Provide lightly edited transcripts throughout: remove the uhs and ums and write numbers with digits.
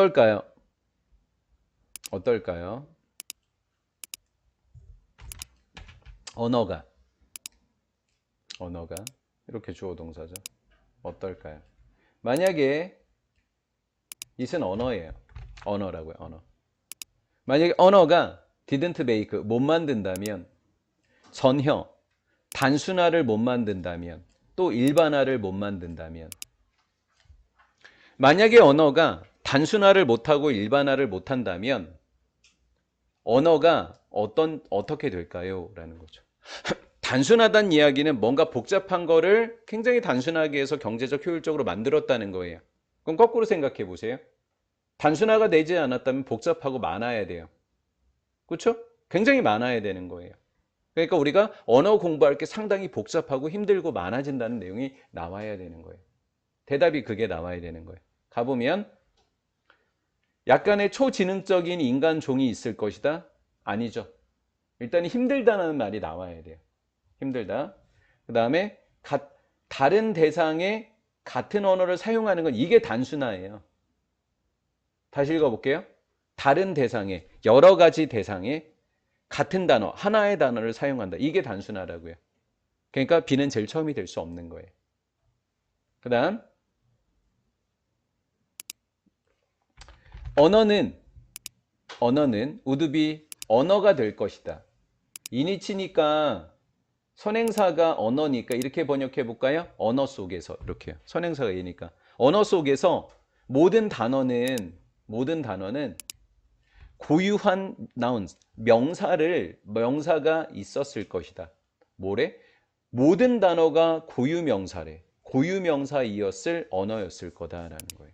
어떨까요? 어떨까요? 언어가 이렇게 주어 동사죠. 어떨까요? 만약에 이는 언어예요. 언어라고요. 언어. 만약에 언어가 didn't make 못 만든다면 전혀 단순화를 못 만든다면 또 일반화를 못 만든다면 만약에 언어가 단순화를 못하고 일반화를 못한다면 언어가 어떻게 될까요? 라는 거죠. 단순하다는 이야기는 뭔가 복잡한 거를 굉장히 단순하게 해서 경제적 효율적으로 만들었다는 거예요. 그럼 거꾸로 생각해 보세요. 단순화가 되지 않았다면 복잡하고 많아야 돼요. 그렇죠? 굉장히 많아야 되는 거예요. 그러니까 우리가 언어 공부할 게 상당히 복잡하고 힘들고 많아진다는 내용이 나와야 되는 거예요. 대답이 그게 나와야 되는 거예요. 가보면 약간의 초지능적인 인간 종이 있을 것이다? 아니죠. 일단 힘들다는 말이 나와야 돼요. 힘들다. 그 다음에 다른 대상의 같은 언어를 사용하는 건 이게 단순화예요. 다시 읽어볼게요. 다른 대상의 여러 가지 대상의 같은 단어, 하나의 단어를 사용한다. 이게 단순화라고요. 그러니까 B는 제일 처음이 될 수 없는 거예요. 그 다음 언어는 would be 언어가 될 것이다. 이니치니까 선행사가 언어니까 이렇게 번역해 볼까요? 언어 속에서 이렇게요. 선행사가 얘니까 언어 속에서 모든 단어는 고유한 나운 명사가 있었을 것이다. 뭐래? 모든 단어가 고유 명사래. 고유 명사이었을 언어였을 거다라는 거예요.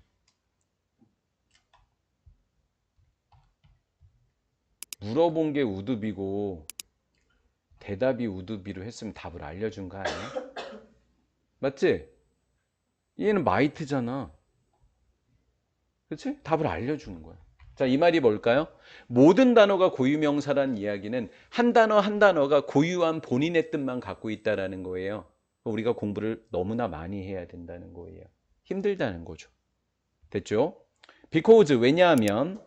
물어본 게 우드비고 대답이 우드비로 했으면 답을 알려준 거 아니야? 맞지? 얘는 마이트잖아. 그치? 답을 알려주는 거야. 자, 이 말이 뭘까요? 모든 단어가 고유명사라는 이야기는 한 단어 한 단어가 고유한 본인의 뜻만 갖고 있다는 거예요. 우리가 공부를 너무나 많이 해야 된다는 거예요. 힘들다는 거죠. 됐죠? Because 왜냐하면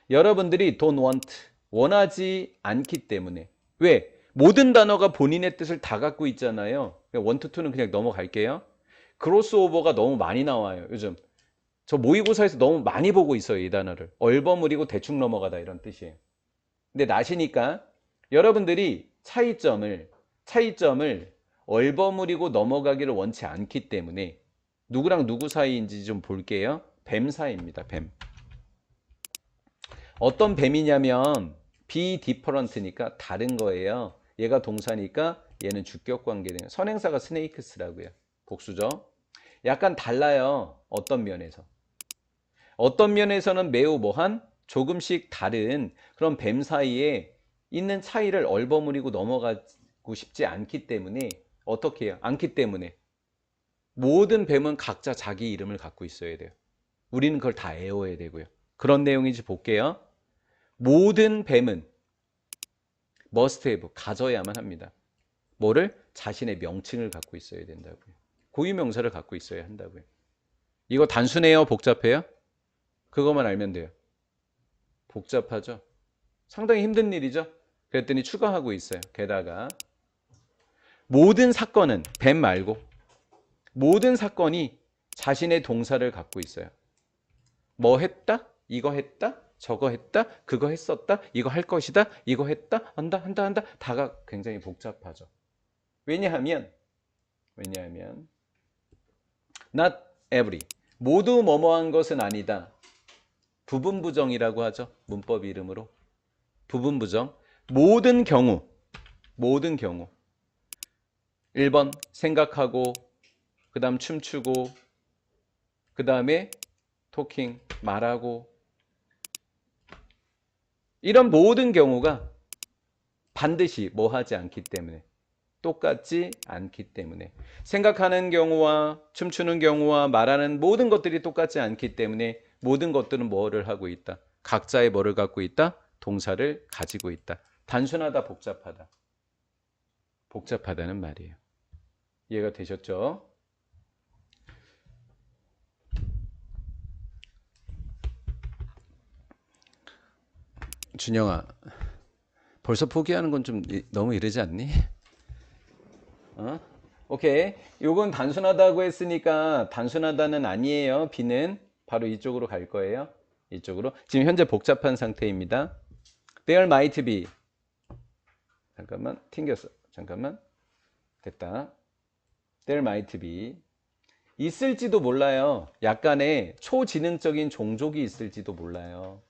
여러분들이 don't want 원하지 않기 때문에 왜? 모든 단어가 본인의 뜻을 다 갖고 있잖아요. want to는 그냥 넘어갈게요. 크로스오버가 너무 많이 나와요. 요즘 저 모의고사에서 너무 많이 보고 있어요. 이 단어를. 얼버무리고 대충 넘어가다 이런 뜻이에요. 근데 나시니까 여러분들이 차이점을 얼버무리고 넘어가기를 원치 않기 때문에 누구랑 누구 사이인지 좀 볼게요. 뱀 사이입니다. 뱀. 어떤 뱀이냐면 be different니까 다른 거예요. 얘가 동사니까 얘는 주격 관계돼요. 선행사가 snakes라고요. 복수죠. 약간 달라요. 어떤 면에서는 매우 뭐한 조금씩 다른 그런 뱀 사이에 있는 차이를 얼버무리고 넘어가고 싶지 않기 때문에 어떻게 해요? 않기 때문에 모든 뱀은 각자 자기 이름을 갖고 있어야 돼요. 우리는 그걸 다 애워야 되고요. 그런 내용인지 볼게요. 모든 뱀은 must have 가져야만 합니다. 뭐를? 자신의 명칭을 갖고 있어야 된다고요. 고유명사를 갖고 있어야 한다고요. 이거 단순해요? 복잡해요? 그것만 알면 돼요. 복잡하죠? 상당히 힘든 일이죠? 그랬더니 추가하고 있어요. 게다가 모든 사건은 뱀 말고 모든 사건이 자신의 동사를 갖고 있어요. 뭐 했다? 이거 했다? 저거 했다? 그거 했었다? 이거 할 것이다? 이거 했다? 한다? 다가 굉장히 복잡하죠. 왜냐하면 not every 모두 뭐뭐한 것은 아니다. 부분부정이라고 하죠. 문법 이름으로. 부분부정. 모든 경우 1번 생각하고 그 다음 춤추고 그 다음에 토킹 말하고 이런 모든 경우가 반드시 뭐 하지 않기 때문에 똑같지 않기 때문에 생각하는 경우와 춤추는 경우와 말하는 모든 것들이 똑같지 않기 때문에 모든 것들은 뭐를 하고 있다. 각자의 뭐를 갖고 있다? 동사를 가지고 있다. 단순하다, 복잡하다는 말이에요. 이해가 되셨죠? 준영아, 벌써 포기하는 건 좀 너무 이르지 않니? 어? 오케이. 요건 단순하다고 했으니까 단순하다는 아니에요. B는 바로 이쪽으로 갈 거예요. 이쪽으로. 지금 현재 복잡한 상태입니다. There might be. 잠깐만, 튕겼어. 잠깐만. 됐다. There might be. 있을지도 몰라요. 약간의 초지능적인 종족이 있을지도 몰라요.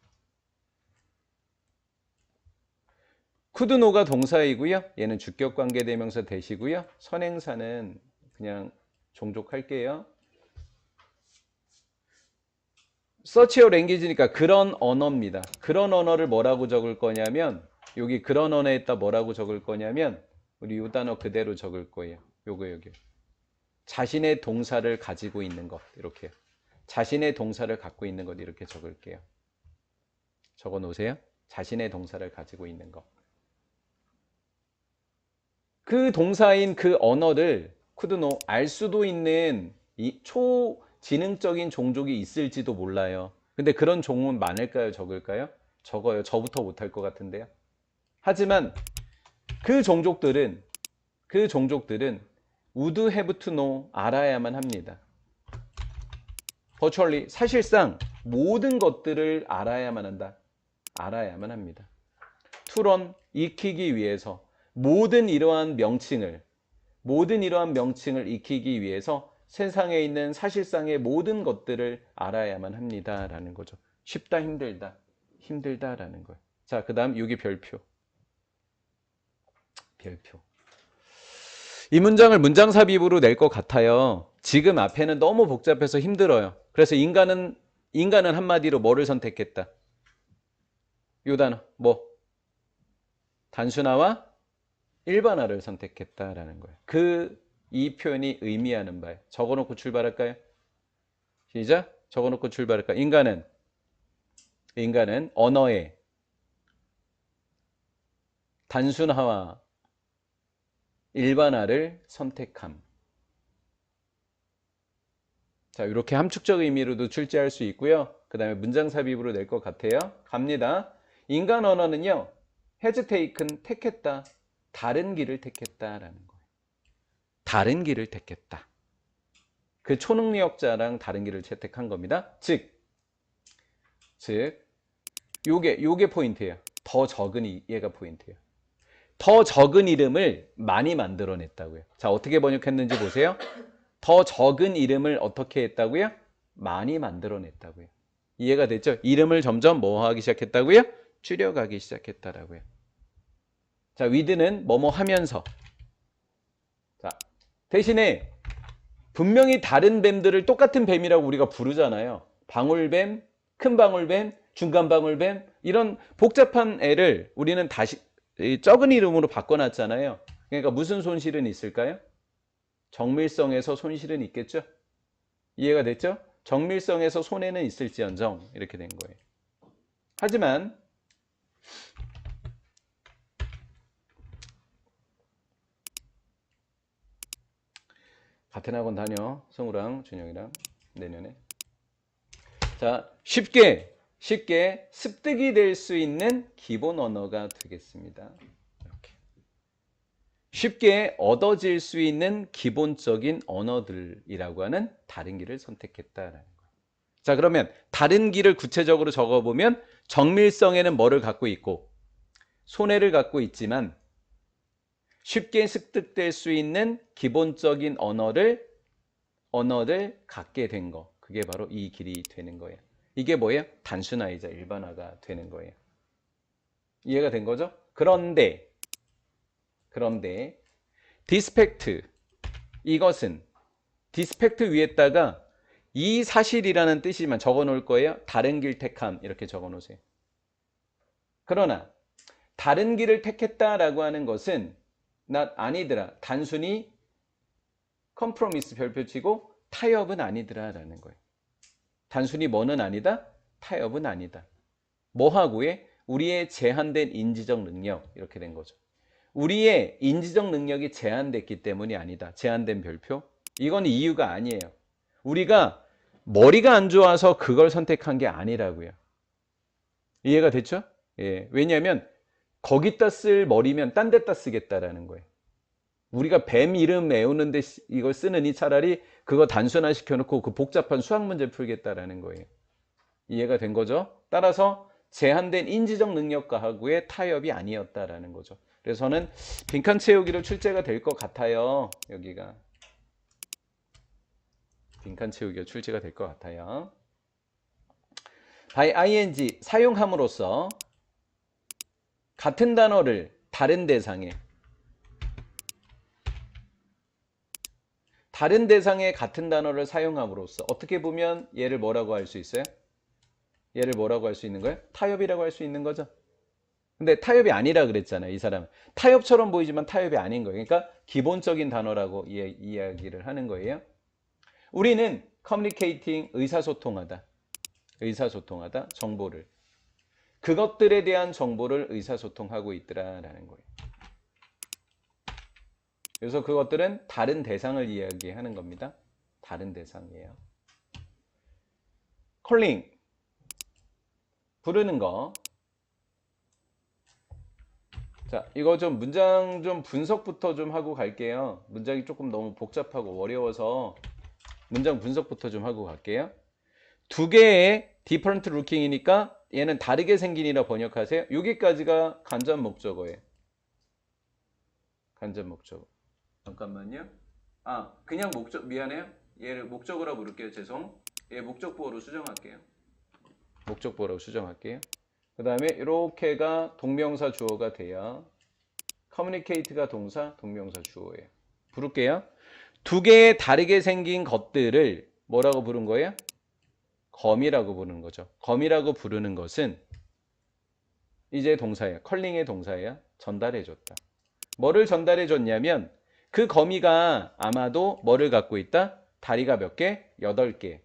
couldn't가 동사이고요. 얘는 주격관계 대명사 대시고요. 선행사는 그냥 종족할게요. search your language니까 그런 언어입니다. 그런 언어를 뭐라고 적을 거냐면 여기 그런 언어에다 뭐라고 적을 거냐면 우리 이 단어 그대로 적을 거예요. 요거 여기. 자신의 동사를 가지고 있는 것 이렇게요. 자신의 동사를 갖고 있는 것 이렇게 적을게요. 적어 놓으세요. 자신의 동사를 가지고 있는 것. 그 동사인 그 언어를 couldn't 알 수도 있는 이 초지능적인 종족이 있을지도 몰라요. 근데 그런 종은 많을까요? 적을까요? 적어요. 저부터 못할 것 같은데요. 하지만 그 종족들은 would have to know 알아야만 합니다. virtually 사실상 모든 것들을 알아야만 한다. 알아야만 합니다. to learn 익히기 위해서 모든 이러한 명칭을 익히기 위해서 세상에 있는 사실상의 모든 것들을 알아야만 합니다. 라는 거죠. 쉽다, 힘들다. 힘들다라는 거예요. 자, 그 다음 여기 별표. 이 문장을 문장 삽입으로 낼 것 같아요. 지금 앞에는 너무 복잡해서 힘들어요. 그래서 인간은 한마디로 뭐를 선택했다? 요 단어, 뭐? 단순화와 일반화를 선택했다라는 거예요. 이 표현이 의미하는 바예요. 적어놓고 출발할까요? 시작. 적어놓고 출발할까요? 인간은 언어의 단순화와 일반화를 선택함. 자, 이렇게 함축적 의미로도 출제할 수 있고요. 그 다음에 문장 삽입으로 낼 것 같아요. 갑니다. 인간 언어는요, has taken, 택했다. 다른 길을 택했다라는 거예요. 다른 길을 택했다. 그 초능력자랑 다른 길을 채택한 겁니다. 즉, 요게 포인트예요. 더 적은 얘가 포인트예요. 더 적은 이름을 많이 만들어냈다고요. 자, 어떻게 번역했는지 보세요. 더 적은 이름을 어떻게 했다고요? 많이 만들어냈다고요. 이해가 됐죠? 이름을 점점 뭐 하기 시작했다고요? 줄여가기 시작했다라고요. 자, with는 뭐뭐 하면서. 자, 대신에 분명히 다른 뱀들을 똑같은 뱀이라고 우리가 부르잖아요. 방울뱀, 큰 방울뱀, 중간 방울뱀 이런 복잡한 애를 우리는 다시 적은 이름으로 바꿔놨잖아요. 그러니까 무슨 손실은 있을까요? 정밀성에서 손실은 있겠죠? 이해가 됐죠? 정밀성에서 손해는 있을지언정 이렇게 된 거예요. 하지만 같은 학원 다녀. 성우랑 준영이랑 내년에. 자, 쉽게 습득이 될 수 있는 기본 언어가 되겠습니다. 이렇게. 쉽게 얻어질 수 있는 기본적인 언어들이라고 하는 다른 길을 선택했다라는 거예요. 자, 그러면 다른 길을 구체적으로 적어보면 정밀성에는 뭐를 갖고 있고 손해를 갖고 있지만 쉽게 습득될 수 있는 기본적인 언어를 갖게 된 거. 그게 바로 이 길이 되는 거예요. 이게 뭐예요? 단순화이자 일반화가 되는 거예요. 이해가 된 거죠? 그런데 디스펙트 이것은 디스펙트 위에다가 이 사실이라는 뜻이지만 적어 놓을 거예요. 다른 길 택함 이렇게 적어 놓으세요. 그러나 다른 길을 택했다라고 하는 것은 아니더라. 단순히 컴프로미스 별표 치고 타협은 아니더라라는 거예요. 단순히 뭐는 아니다? 타협은 아니다. 뭐하고의? 우리의 제한된 인지적 능력 이렇게 된 거죠. 우리의 인지적 능력이 제한됐기 때문이 아니다. 제한된 별표. 이건 이유가 아니에요. 우리가 머리가 안 좋아서 그걸 선택한 게 아니라고요. 이해가 됐죠? 예, 왜냐하면 거기다 쓸 머리면 딴 데다 쓰겠다라는 거예요. 우리가 뱀 이름 외우는데 이걸 쓰느니 차라리 그거 단순화 시켜놓고 그 복잡한 수학 문제 풀겠다라는 거예요. 이해가 된 거죠? 따라서 제한된 인지적 능력과하고의 타협이 아니었다라는 거죠. 그래서 저는 빈칸 채우기로 출제가 될 것 같아요. 여기가 빈칸 채우기가 출제가 될 것 같아요. by ing 사용함으로써 같은 단어를 다른 대상에 같은 단어를 사용함으로써 어떻게 보면 얘를 뭐라고 할 수 있어요? 얘를 뭐라고 할 수 있는 거예요? 타협이라고 할 수 있는 거죠. 근데 타협이 아니라 그랬잖아요. 이 사람은. 타협처럼 보이지만 타협이 아닌 거예요. 그러니까 기본적인 단어라고 이야기를 하는 거예요. 우리는 communicating 의사소통하다. 정보를. 그것들에 대한 정보를 의사소통하고 있더라라는 거예요. 그래서 그것들은 다른 대상을 이야기하는 겁니다. 다른 대상이에요. calling 부르는 거. 자, 이거 좀 문장 좀 분석부터 좀 하고 갈게요. 문장이 조금 너무 복잡하고 어려워서 문장 분석부터 좀 하고 갈게요. 두 개의 different looking이니까 얘는 다르게 생긴이라 번역하세요. 여기까지가 간접 목적어예요. 간접 목적어. 잠깐만요. 아, 그냥 목적, 미안해요. 얘를 목적어라 부를게요. 죄송. 얘 목적보어로 수정할게요. 그 다음에 이렇게가 동명사 주어가 돼요. communicate가 동사, 동명사 주어예요. 부를게요. 두 개의 다르게 생긴 것들을 뭐라고 부른 거예요? 검이라고 부르는 거죠. 검이라고 부르는 것은 이제 동사예요. 컬링의 동사예요. 전달해줬다. 뭐를 전달해줬냐면 그 거미가 아마도 뭐를 갖고 있다? 다리가 몇 개? 8개.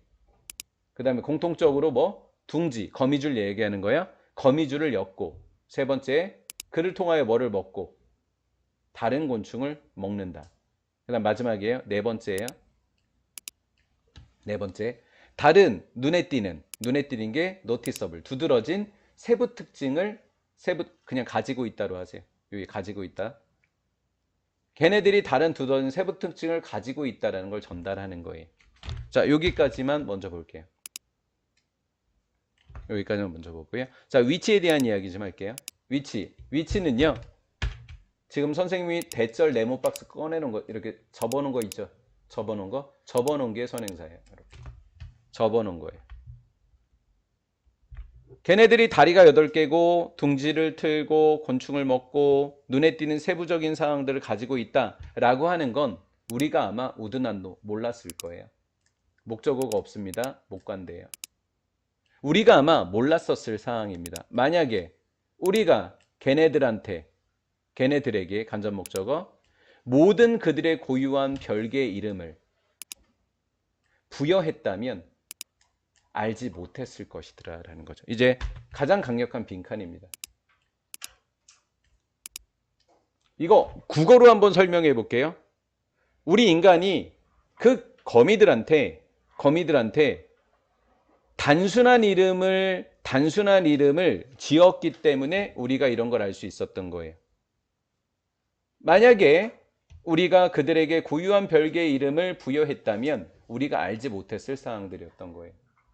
그 다음에 공통적으로 뭐? 둥지, 거미줄 얘기하는 거야. 거미줄을 엮고. 세 번째, 그를 통하여 뭐를 먹고 다른 곤충을 먹는다. 그 다음 마지막이에요. 네 번째예요. 다른 눈에 띄는 게 noticeable, 두드러진 세부 특징을 그냥 가지고 있다로 하세요. 여기 가지고 있다. 걔네들이 다른 두드러진 세부 특징을 가지고 있다라는 걸 전달하는 거예요. 자, 여기까지만 먼저 볼게요. 여기까지만 먼저 보고요. 자, 위치에 대한 이야기 좀 할게요. 위치는요. 지금 선생님이 대절 네모 박스 꺼내놓은 거 이렇게 접어놓은 거 있죠. 접어놓은 게 선행사예요. 이렇게 접어놓은 거예요. 걔네들이 다리가 8개고 둥지를 틀고 곤충을 먹고 눈에 띄는 세부적인 상황들을 가지고 있다라고 하는 건 우리가 아마 우드난도 몰랐을 거예요. 목적어가 없습니다. 못 간대요. 우리가 아마 몰랐었을 상황입니다. 만약에 우리가 걔네들에게 간접 목적어 모든 그들의 고유한 별개의 이름을 부여했다면 알지 못했을 것이더라라는 거죠. 이제 가장 강력한 빈칸입니다. 이거 국어로 한번 설명해 볼게요. 우리 인간이 그 거미들한테 단순한 이름을 지었기 때문에 우리가 이런 걸 알 수 있었던 거예요. 만약에 우리가 그들에게 고유한 별개의 이름을 부여했다면 우리가 알지 못했을 사항들이었던 거예요.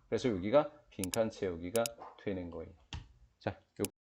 그래서 여기가 빈칸 채우기가 되는 거예요. 자,